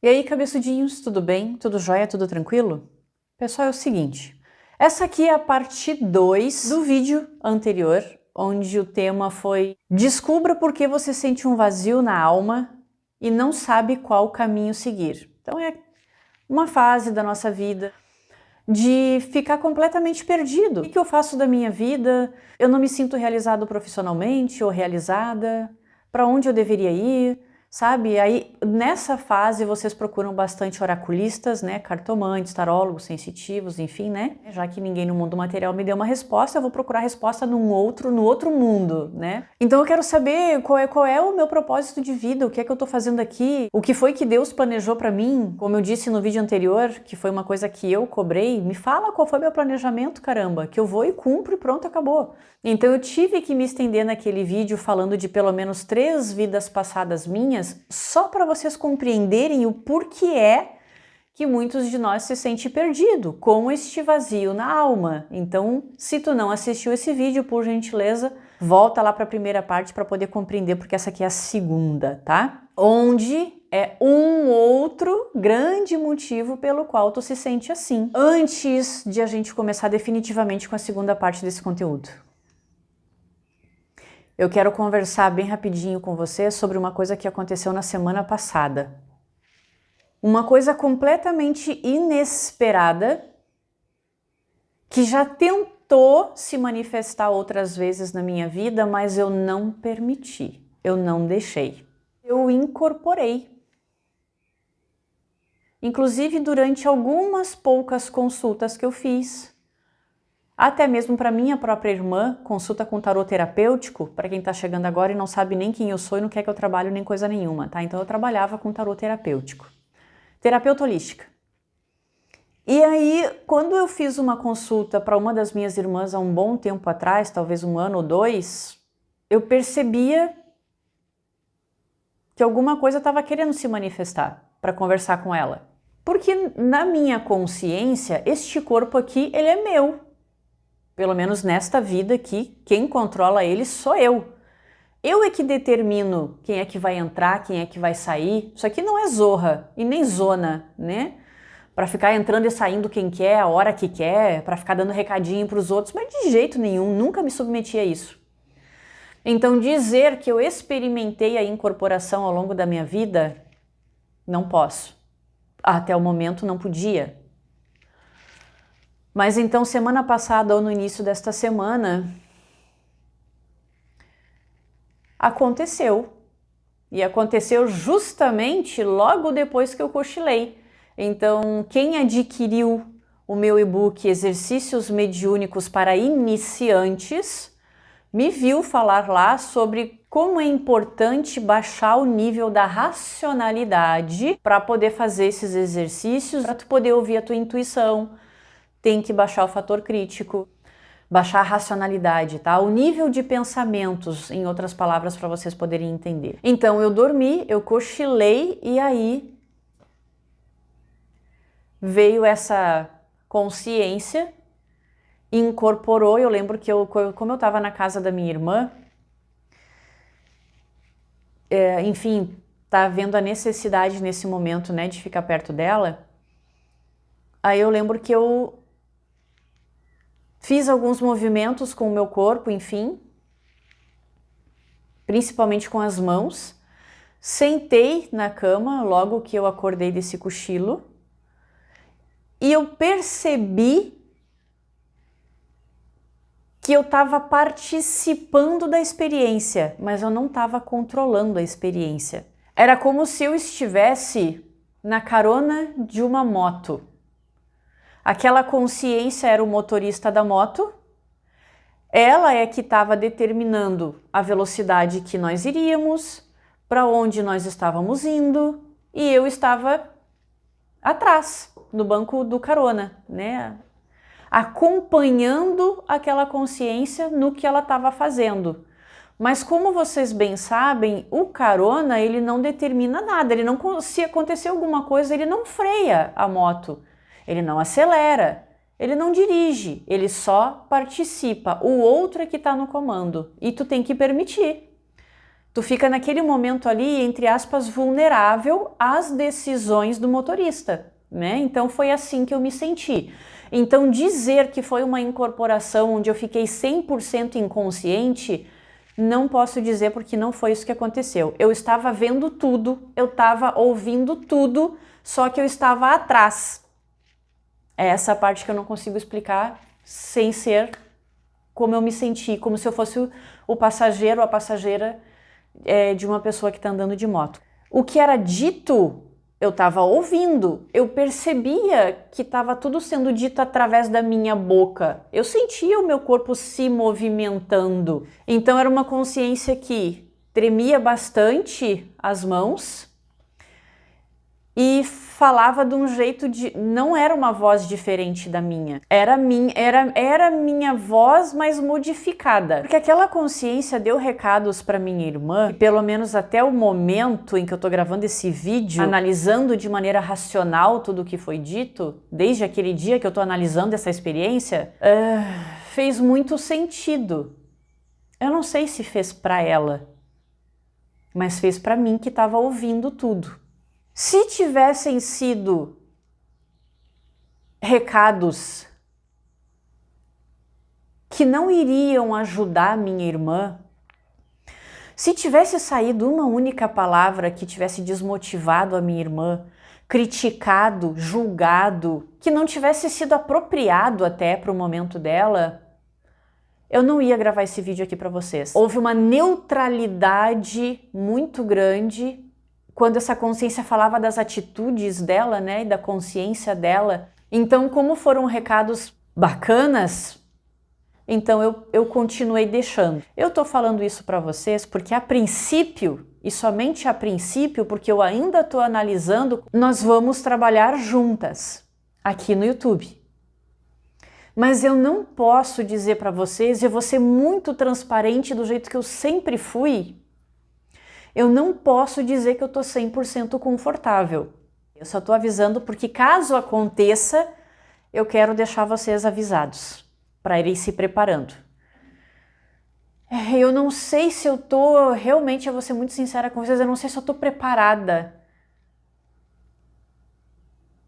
E aí, cabeçudinhos, tudo bem? Tudo jóia? Tudo tranquilo? Pessoal, é o seguinte, essa aqui é a parte 2 do vídeo anterior, onde o tema foi Descubra por que você sente um vazio na alma e não sabe qual caminho seguir. Então é uma fase da nossa vida de ficar completamente perdido. O que eu faço da minha vida? Eu não me sinto realizado profissionalmente ou realizada? Para onde eu deveria ir? Sabe? Aí nessa fase vocês procuram bastante oraculistas, né? Cartomantes, tarólogos, sensitivos, enfim, né? Já que ninguém no mundo material me deu uma resposta, eu vou procurar a resposta no outro mundo, né? Então eu quero saber qual é o meu propósito de vida, o que é que eu tô fazendo aqui, o que foi que Deus planejou para mim, como eu disse no vídeo anterior, que foi uma coisa que eu cobrei, me fala qual foi meu planejamento, caramba, que eu vou e cumpro e pronto, acabou. Então eu tive que me estender naquele vídeo falando de pelo menos 3 vidas passadas minhas, só para vocês compreenderem o porquê que muitos de nós se sentem perdido, com este vazio na alma. Então, se tu não assistiu esse vídeo, por gentileza, volta lá para a primeira parte para poder compreender, porque essa aqui é a segunda, tá? Onde é um outro grande motivo pelo qual tu se sente assim. Antes de a gente começar definitivamente com a segunda parte desse conteúdo, eu quero conversar bem rapidinho com você sobre uma coisa que aconteceu na semana passada. Uma coisa completamente inesperada, que já tentou se manifestar outras vezes na minha vida, mas eu não permiti, eu não deixei. Eu incorporei. Inclusive durante algumas poucas consultas que eu fiz, até mesmo para minha própria irmã, consulta com tarô terapêutico, para quem está chegando agora e não sabe nem quem eu sou e não quer que eu trabalhe nem coisa nenhuma, tá? Então eu trabalhava com tarô terapêutico. Terapeuta holística. E aí, quando eu fiz uma consulta para uma das minhas irmãs há um bom tempo atrás, talvez 1 ano ou 2, eu percebia que alguma coisa estava querendo se manifestar para conversar com ela. Porque na minha consciência, este corpo aqui, ele é meu. Pelo menos nesta vida aqui, quem controla ele sou eu. Eu é que determino quem é que vai entrar, quem é que vai sair. Isso aqui não é zorra e nem zona, né? Para ficar entrando e saindo quem quer, a hora que quer, para ficar dando recadinho para os outros, mas de jeito nenhum, nunca me submeti a isso. Então dizer que eu experimentei a incorporação ao longo da minha vida, não posso. Até o momento não podia. Mas então semana passada ou no início desta semana, aconteceu. E aconteceu justamente logo depois que eu cochilei. Então, quem adquiriu o meu e-book Exercícios Mediúnicos para Iniciantes, me viu falar lá sobre como é importante baixar o nível da racionalidade para poder fazer esses exercícios, para tu poder ouvir a tua intuição. Tem que baixar o fator crítico. Baixar a racionalidade, tá? O nível de pensamentos, em outras palavras, para vocês poderem entender. Então, eu dormi, eu cochilei e aí veio essa consciência, incorporou. Eu lembro que como eu estava na casa da minha irmã, enfim, tá vendo a necessidade nesse momento, né, de ficar perto dela. Aí eu lembro que eu fiz alguns movimentos com o meu corpo, enfim, principalmente com as mãos. Sentei na cama logo que eu acordei desse cochilo e eu percebi que eu estava participando da experiência, mas eu não estava controlando a experiência. Era como se eu estivesse na carona de uma moto. Aquela consciência era o motorista da moto, ela é que estava determinando a velocidade que nós iríamos, para onde nós estávamos indo, e eu estava atrás, no banco do carona, né? Acompanhando aquela consciência no que ela estava fazendo. Mas como vocês bem sabem, o carona, ele não determina nada, ele não, se acontecer alguma coisa, ele não freia a moto. Ele não acelera, ele não dirige, ele só participa. O outro é que está no comando e tu tem que permitir. Tu fica naquele momento ali, entre aspas, vulnerável às decisões do motorista, né? Então foi assim que eu me senti. Então dizer que foi uma incorporação onde eu fiquei 100% inconsciente, não posso dizer porque não foi isso que aconteceu. Eu estava vendo tudo, eu estava ouvindo tudo, só que eu estava atrás. É essa parte que eu não consigo explicar sem ser como eu me senti, como se eu fosse o passageiro ou a passageira de uma pessoa que está andando de moto. O que era dito, eu estava ouvindo, eu percebia que estava tudo sendo dito através da minha boca. Eu sentia o meu corpo se movimentando. Então era uma consciência que tremia bastante as mãos e falava de um jeito de... não era uma voz diferente da minha. Era minha voz, mas modificada. Porque aquela consciência deu recados para minha irmã, e pelo menos até o momento em que eu tô gravando esse vídeo, analisando de maneira racional tudo o que foi dito, desde aquele dia que eu tô analisando essa experiência, fez muito sentido. Eu não sei se fez para ela, mas fez para mim que estava ouvindo tudo. Se tivessem sido recados que não iriam ajudar minha irmã, se tivesse saído uma única palavra que tivesse desmotivado a minha irmã, criticado, julgado, que não tivesse sido apropriado até para o momento dela, eu não ia gravar esse vídeo aqui para vocês. Houve uma neutralidade muito grande quando essa consciência falava das atitudes dela, né, e da consciência dela. Então, como foram recados bacanas, então eu continuei deixando. Eu tô falando isso para vocês porque a princípio, e somente a princípio, porque eu ainda tô analisando, nós vamos trabalhar juntas aqui no YouTube. Mas eu não posso dizer para vocês, e eu vou ser muito transparente do jeito que eu sempre fui, eu não posso dizer que eu tô 100% confortável. Eu só tô avisando porque caso aconteça, eu quero deixar vocês avisados, para irem se preparando. Eu não sei se eu tô, realmente, eu vou ser muito sincera com vocês, eu não sei se eu tô preparada.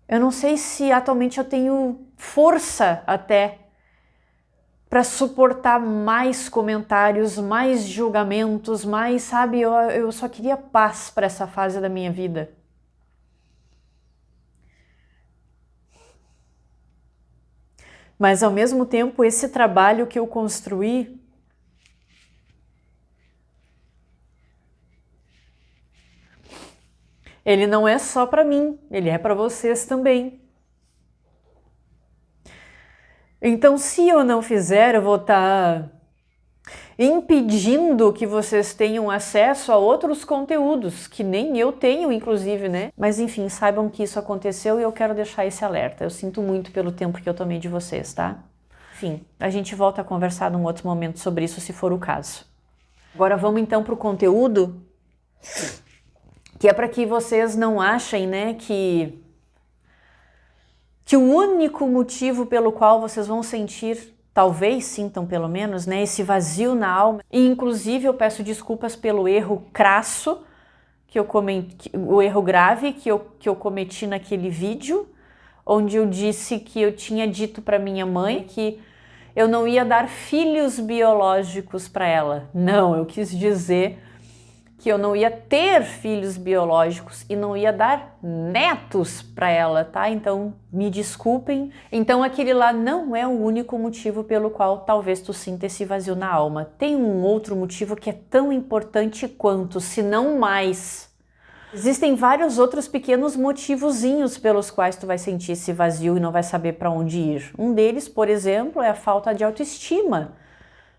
Eu não sei se atualmente eu tenho força até para suportar mais comentários, mais julgamentos, mais, sabe, eu só queria paz para essa fase da minha vida. Mas ao mesmo tempo, esse trabalho que eu construí, ele não é só para mim, ele é para vocês também. Então, se eu não fizer, eu vou estar impedindo que vocês tenham acesso a outros conteúdos, que nem eu tenho, inclusive, né? Mas enfim, saibam que isso aconteceu e eu quero deixar esse alerta. Eu sinto muito pelo tempo que eu tomei de vocês, tá? Enfim, a gente volta a conversar num outro momento sobre isso, se for o caso. Agora vamos então para o conteúdo, que é para que vocês não achem, né, que o único motivo pelo qual vocês vão sentir, talvez sintam pelo menos, né, esse vazio na alma. E inclusive eu peço desculpas pelo erro crasso, o erro grave que eu cometi naquele vídeo, onde eu disse que eu tinha dito para minha mãe que eu não ia dar filhos biológicos para ela. Não, eu quis dizer que eu não ia ter filhos biológicos e não ia dar netos para ela, tá? Então, me desculpem. Então, aquele lá não é o único motivo pelo qual talvez tu sinta esse vazio na alma. Tem um outro motivo que é tão importante quanto, se não mais. Existem vários outros pequenos motivozinhos pelos quais tu vai sentir esse vazio e não vai saber para onde ir. Um deles, por exemplo, é a falta de autoestima,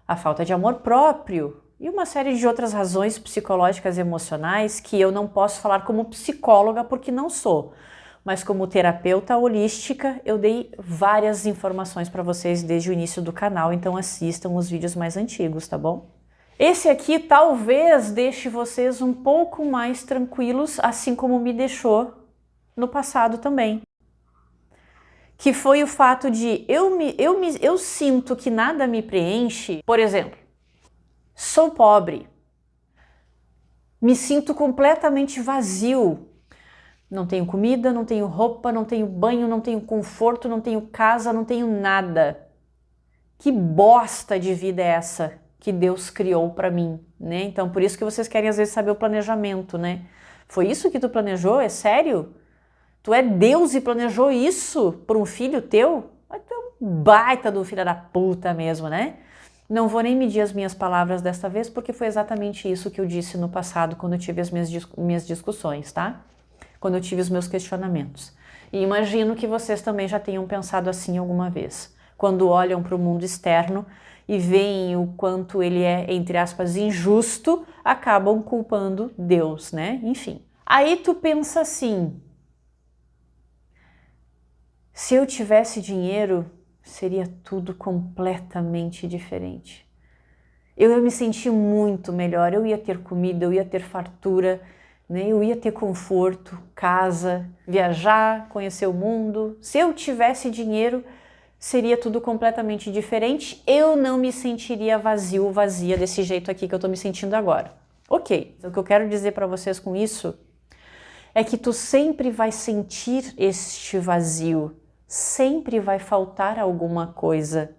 a falta de amor próprio, e uma série de outras razões psicológicas e emocionais que eu não posso falar como psicóloga porque não sou. Mas como terapeuta holística, eu dei várias informações para vocês desde o início do canal, então assistam os vídeos mais antigos, tá bom? Esse aqui talvez deixe vocês um pouco mais tranquilos, assim como me deixou no passado também. Que foi o fato de eu sinto que nada me preenche. Por exemplo, sou pobre, Me sinto completamente vazio. Não tenho comida, não tenho roupa, não tenho banho, não tenho conforto, não tenho casa, não tenho nada. Que bosta de vida é essa que Deus criou para mim, né? Então, por isso que vocês querem às vezes saber o planejamento, né? Foi isso que tu planejou? É sério? Tu é Deus e planejou isso para um filho teu? Tu é um baita do filho da puta mesmo, né? Não vou nem medir as minhas palavras desta vez, porque foi exatamente isso que eu disse no passado, quando eu tive as minhas discussões, tá? Quando eu tive os meus questionamentos. E imagino que vocês também já tenham pensado assim alguma vez. Quando olham para o mundo externo e veem o quanto ele é, entre aspas, injusto, acabam culpando Deus, né? Enfim. Aí tu pensa assim, se eu tivesse dinheiro, seria tudo completamente diferente. Eu ia me sentir muito melhor, eu ia ter comida, eu ia ter fartura, né? Eu ia ter conforto, casa, viajar, conhecer o mundo. Se eu tivesse dinheiro, seria tudo completamente diferente. Eu não me sentiria vazio ou vazia desse jeito aqui que eu tô me sentindo agora. Ok, o que eu quero dizer para vocês com isso é que tu sempre vai sentir este vazio, sempre vai faltar alguma coisa.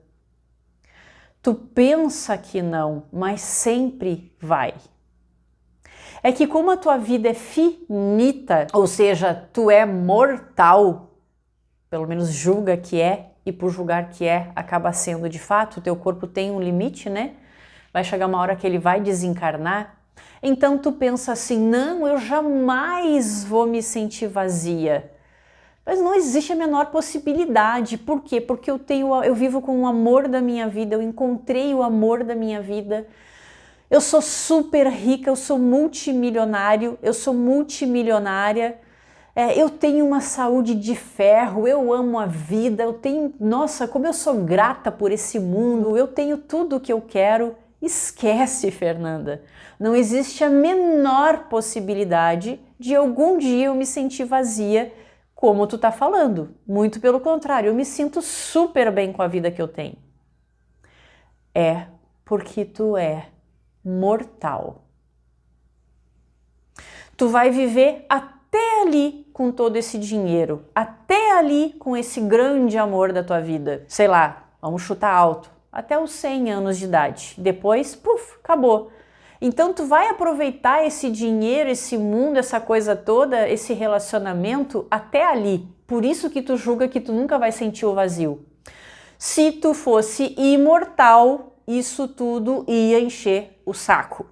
Tu pensa que não, mas sempre vai. É que como a tua vida é finita, ou seja, tu é mortal, pelo menos julga que é, e por julgar que é, acaba sendo de fato, o teu corpo tem um limite, né? Vai chegar uma hora que ele vai desencarnar. Então tu pensa assim, não, eu jamais vou me sentir vazia. Mas não existe a menor possibilidade. Por quê? Porque eu vivo com o amor da minha vida, eu encontrei o amor da minha vida. Eu sou super rica, eu sou multimilionário, eu sou multimilionária. Eu tenho uma saúde de ferro, eu amo a vida, eu tenho... Nossa, como eu sou grata por esse mundo, eu tenho tudo o que eu quero. Esquece, Fernanda. Não existe a menor possibilidade de algum dia eu me sentir vazia, como tu tá falando. Muito pelo contrário, eu me sinto super bem com a vida que eu tenho. É porque tu é mortal. Tu vai viver até ali com todo esse dinheiro, até ali com esse grande amor da tua vida. Sei lá, vamos chutar alto, até os 100 anos de idade. Depois, puf, acabou. Então tu vai aproveitar esse dinheiro, esse mundo, essa coisa toda, esse relacionamento até ali. Por isso que tu julga que tu nunca vai sentir o vazio. Se tu fosse imortal, isso tudo ia encher o saco.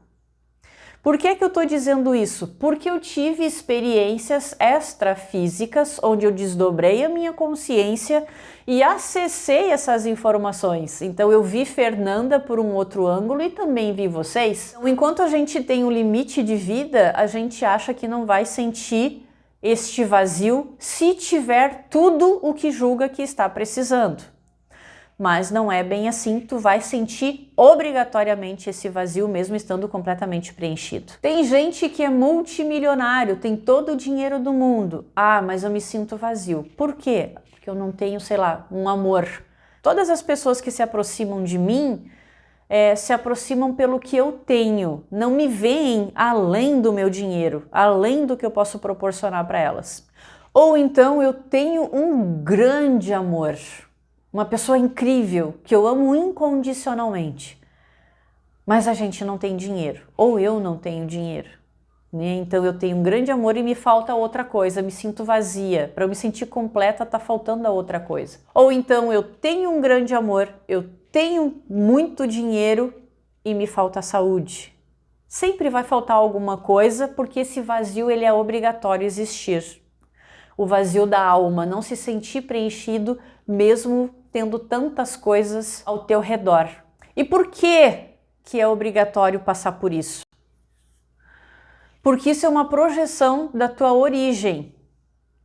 Por que que eu tô dizendo isso? Porque eu tive experiências extrafísicas onde eu desdobrei a minha consciência e acessei essas informações. Então eu vi Fernanda por um outro ângulo e também vi vocês. Então, enquanto a gente tem um limite de vida, a gente acha que não vai sentir este vazio se tiver tudo o que julga que está precisando. Mas não é bem assim, tu vai sentir obrigatoriamente esse vazio mesmo estando completamente preenchido. Tem gente que é multimilionário, tem todo o dinheiro do mundo. Ah, mas eu me sinto vazio. Por quê? Porque eu não tenho, sei lá, um amor. Todas as pessoas que se aproximam de mim se aproximam pelo que eu tenho, não me veem além do meu dinheiro, além do que eu posso proporcionar para elas. Ou então eu tenho um grande amor. Uma pessoa incrível, que eu amo incondicionalmente, mas a gente não tem dinheiro, ou eu não tenho dinheiro, né? Então eu tenho um grande amor e me falta outra coisa, me sinto vazia, para eu me sentir completa tá faltando a outra coisa. Ou então eu tenho um grande amor, eu tenho muito dinheiro e me falta saúde. Sempre vai faltar alguma coisa, porque esse vazio ele é obrigatório existir. O vazio da alma, não se sentir preenchido mesmo tendo tantas coisas ao teu redor. E por que é obrigatório passar por isso? Porque isso é uma projeção da tua origem,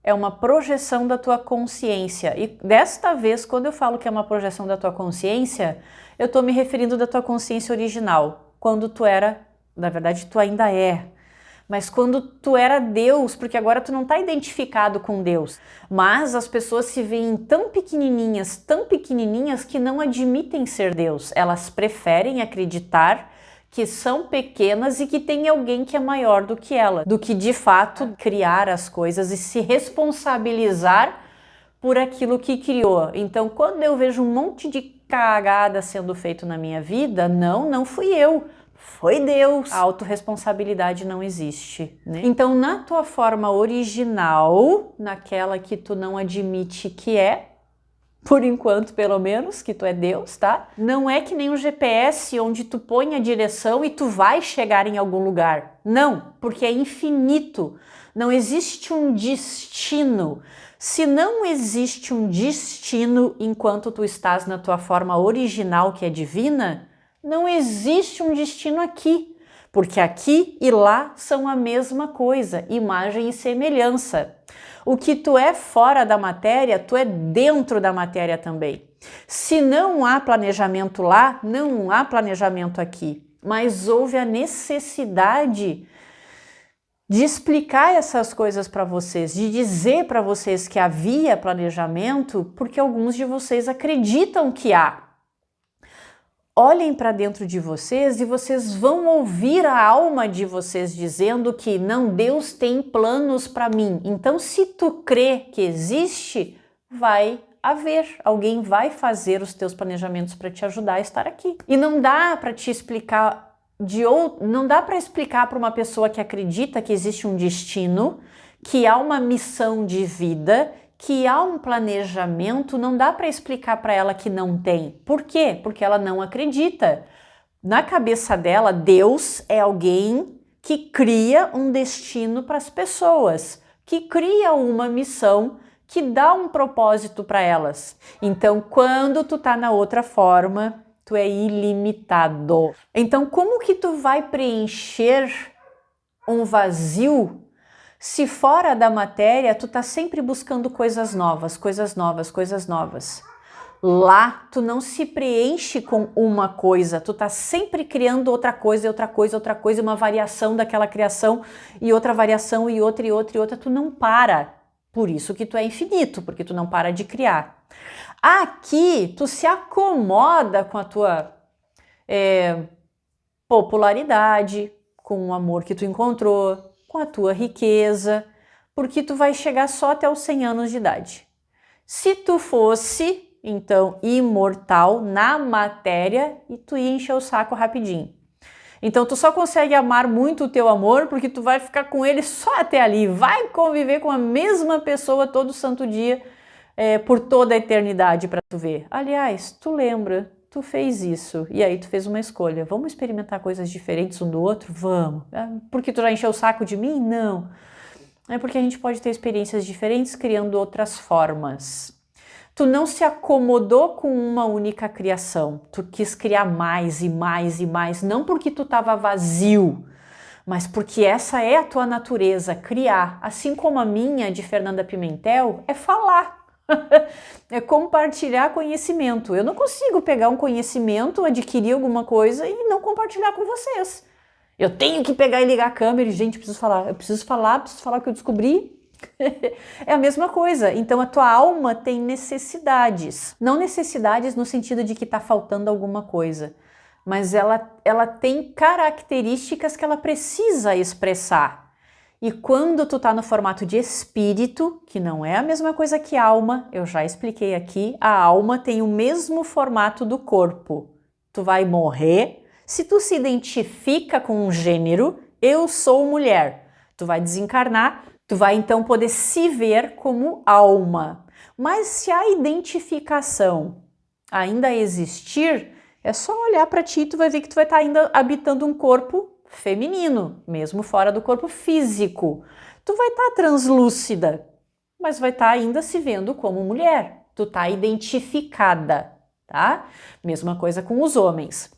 é uma projeção da tua consciência. E desta vez, quando eu falo que é uma projeção da tua consciência, eu estou me referindo da tua consciência original, quando tu era, na verdade tu ainda é, mas quando tu era Deus, porque agora tu não está identificado com Deus, mas as pessoas se veem tão pequenininhas que não admitem ser Deus. Elas preferem acreditar que são pequenas e que tem alguém que é maior do que ela, do que de fato criar as coisas e se responsabilizar por aquilo que criou. Então, quando eu vejo um monte de cagada sendo feito na minha vida, não fui eu, foi Deus. A autorresponsabilidade não existe, né? Então, na tua forma original, naquela que tu não admite que é, por enquanto, pelo menos, que tu é Deus, tá? Não é que nem um GPS onde tu põe a direção e tu vai chegar em algum lugar. Não, porque é infinito. Não existe um destino. Se não existe um destino enquanto tu estás na tua forma original, que é divina, não existe um destino aqui. Porque aqui e lá são a mesma coisa, imagem e semelhança. O que tu é fora da matéria, tu é dentro da matéria também. Se não há planejamento lá, não há planejamento aqui. Mas houve a necessidade de explicar essas coisas para vocês, de dizer para vocês que havia planejamento, porque alguns de vocês acreditam que há. Olhem para dentro de vocês e vocês vão ouvir a alma de vocês dizendo que não, Deus tem planos para mim. Então, se tu crê que existe, vai haver. Alguém vai fazer os teus planejamentos para te ajudar a estar aqui. E não dá para te explicar não dá para explicar para uma pessoa que acredita que existe um destino, que há uma missão de vida, que há um planejamento, não dá para explicar para ela que não tem. Por quê? Porque ela não acredita. Na cabeça dela, Deus é alguém que cria um destino para as pessoas, que cria uma missão, que dá um propósito para elas. Então, quando tu tá na outra forma, tu é ilimitado. Então, como que tu vai preencher um vazio se fora da matéria tu tá sempre buscando coisas novas, coisas novas, coisas novas? Lá tu não se preenche com uma coisa, tu tá sempre criando outra coisa, outra coisa, outra coisa, uma variação daquela criação e outra variação e outra e outra e outra, tu não para. Por isso que tu é infinito, porque tu não para de criar. Aqui tu se acomoda com a tua popularidade, com o amor que tu encontrou, com a tua riqueza, porque tu vai chegar só até os 100 anos de idade. Se tu fosse, então, imortal na matéria, e tu ia encher o saco rapidinho. Então tu só consegue amar muito o teu amor porque tu vai ficar com ele só até ali, vai conviver com a mesma pessoa todo santo dia, por toda a eternidade para tu ver. Aliás, tu lembra, tu fez isso e aí tu fez uma escolha. Vamos experimentar coisas diferentes um do outro? Vamos. Porque tu já encheu o saco de mim? Não. É porque a gente pode ter experiências diferentes criando outras formas. Tu não se acomodou com uma única criação. Tu quis criar mais e mais e mais, não porque tu estava vazio, mas porque essa é a tua natureza, criar. Assim como a minha, de Fernanda Pimentel, é falar. É compartilhar conhecimento. Eu não consigo pegar um conhecimento, adquirir alguma coisa e não compartilhar com vocês. Eu tenho que pegar e ligar a câmera e, gente, preciso falar o que eu descobri. É a mesma coisa. Então a tua alma tem necessidades. Não necessidades no sentido de que está faltando alguma coisa, mas ela tem características que ela precisa expressar. E quando tu tá no formato de espírito, que não é a mesma coisa que alma, eu já expliquei aqui, a alma tem o mesmo formato do corpo. Tu vai morrer, se tu se identifica com um gênero, eu sou mulher. Tu vai desencarnar, tu vai então poder se ver como alma. Mas se a identificação ainda existir, é só olhar para ti e tu vai ver que tu vai estar ainda habitando um corpo feminino, mesmo fora do corpo físico. Tu vai estar translúcida, mas vai estar ainda se vendo como mulher. Tu tá identificada, tá? Mesma coisa com os homens.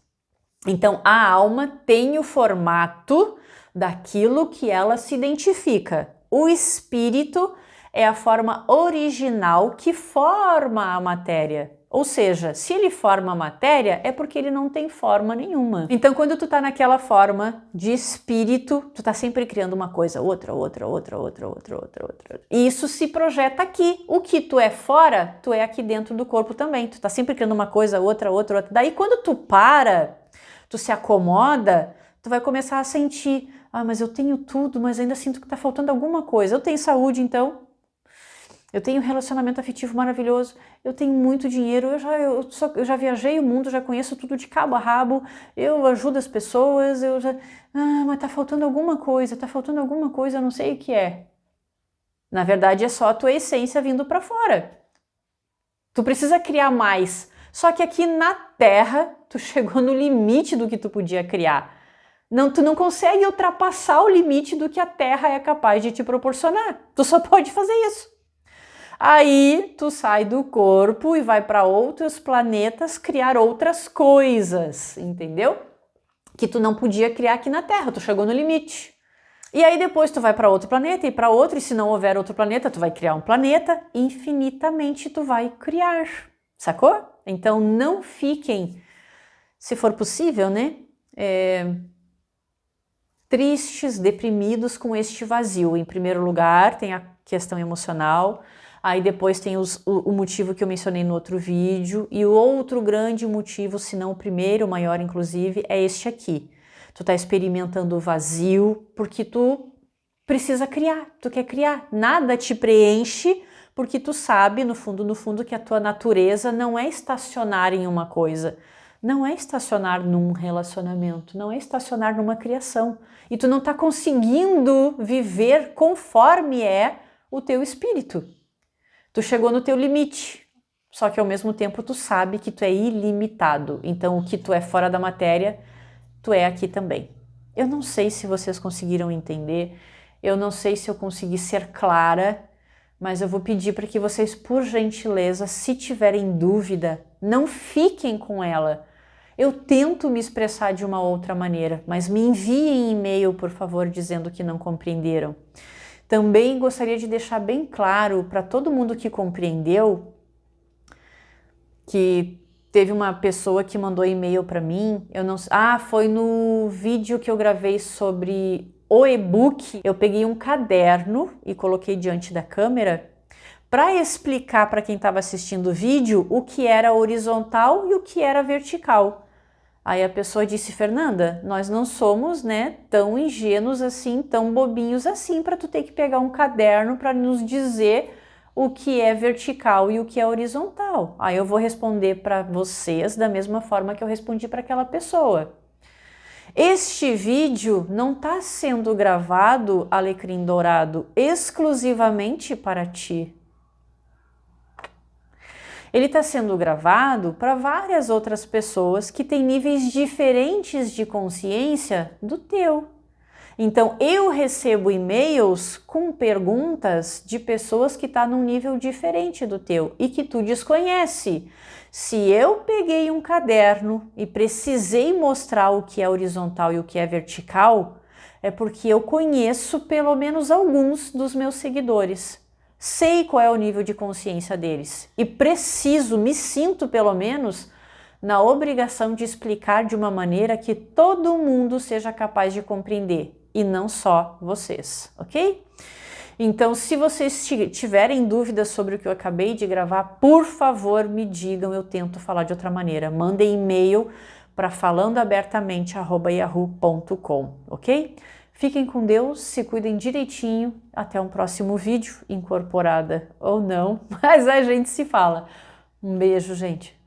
Então, a alma tem o formato daquilo que ela se identifica. O espírito é a forma original que forma a matéria. Ou seja, se ele forma a matéria, é porque ele não tem forma nenhuma. Então, quando tu tá naquela forma de espírito, tu tá sempre criando uma coisa, outra. E isso se projeta aqui. O que tu é fora, tu é aqui dentro do corpo também. Tu tá sempre criando uma coisa, outra. Daí, quando tu para, tu se acomoda, tu vai começar a sentir, ah, mas eu tenho tudo, mas ainda sinto que está faltando alguma coisa. Eu tenho saúde, então, eu tenho um relacionamento afetivo maravilhoso, eu tenho muito dinheiro, eu já viajei o mundo, já conheço tudo de cabo a rabo, eu ajudo as pessoas, mas tá faltando alguma coisa, eu não sei o que é. Na verdade, é só a tua essência vindo para fora. Tu precisa criar mais. Só que aqui na Terra, tu chegou no limite do que tu podia criar. Não, tu não consegue ultrapassar o limite do que a Terra é capaz de te proporcionar. Tu só pode fazer isso. Aí tu sai do corpo e vai para outros planetas criar outras coisas, entendeu? Que tu não podia criar aqui na Terra, tu chegou no limite. E aí depois tu vai para outro planeta e para outro, e se não houver outro planeta, tu vai criar um planeta, infinitamente tu vai criar, sacou? Então não fiquem, se for possível, né, tristes, deprimidos com este vazio. Em primeiro lugar tem a questão emocional, aí depois tem o motivo que eu mencionei no outro vídeo, e o outro grande motivo, se não o primeiro, o maior inclusive, é este aqui. Tu tá experimentando o vazio porque tu precisa criar, tu quer criar. Nada te preenche porque tu sabe, no fundo, que a tua natureza não é estacionar em uma coisa, não é estacionar num relacionamento, não é estacionar numa criação. E tu não tá conseguindo viver conforme é o teu espírito. Tu chegou no teu limite, só que ao mesmo tempo tu sabe que tu é ilimitado. Então o que tu é fora da matéria, tu é aqui também. Eu não sei se vocês conseguiram entender, eu não sei se eu consegui ser clara, mas eu vou pedir para que vocês, por gentileza, se tiverem dúvida, não fiquem com ela. Eu tento me expressar de uma outra maneira, mas me enviem e-mail, por favor, dizendo que não compreenderam. Também gostaria de deixar bem claro para todo mundo que compreendeu que teve uma pessoa que mandou e-mail para mim, foi no vídeo que eu gravei sobre o e-book. Eu peguei um caderno e coloquei diante da câmera para explicar para quem estava assistindo o vídeo o que era horizontal e o que era vertical. Aí a pessoa disse, Fernanda, nós não somos, né, tão ingênuos assim, tão bobinhos assim, para tu ter que pegar um caderno para nos dizer o que é vertical e o que é horizontal. Aí eu vou responder para vocês da mesma forma que eu respondi para aquela pessoa. Este vídeo não está sendo gravado, Alecrim Dourado, exclusivamente para ti. Ele está sendo gravado para várias outras pessoas que têm níveis diferentes de consciência do teu. Então, eu recebo e-mails com perguntas de pessoas que estão num nível diferente do teu e que tu desconhece. Se eu peguei um caderno e precisei mostrar o que é horizontal e o que é vertical, é porque eu conheço pelo menos alguns dos meus seguidores. Sei qual é o nível de consciência deles e me sinto pelo menos na obrigação de explicar de uma maneira que todo mundo seja capaz de compreender. E não só vocês, ok? Então, se vocês tiverem dúvidas sobre o que eu acabei de gravar, por favor, me digam, eu tento falar de outra maneira. Mandem e-mail para falandoabertamente@yahoo.com, ok? Fiquem com Deus, se cuidem direitinho, até um próximo vídeo, incorporada ou não, mas a gente se fala. Um beijo, gente!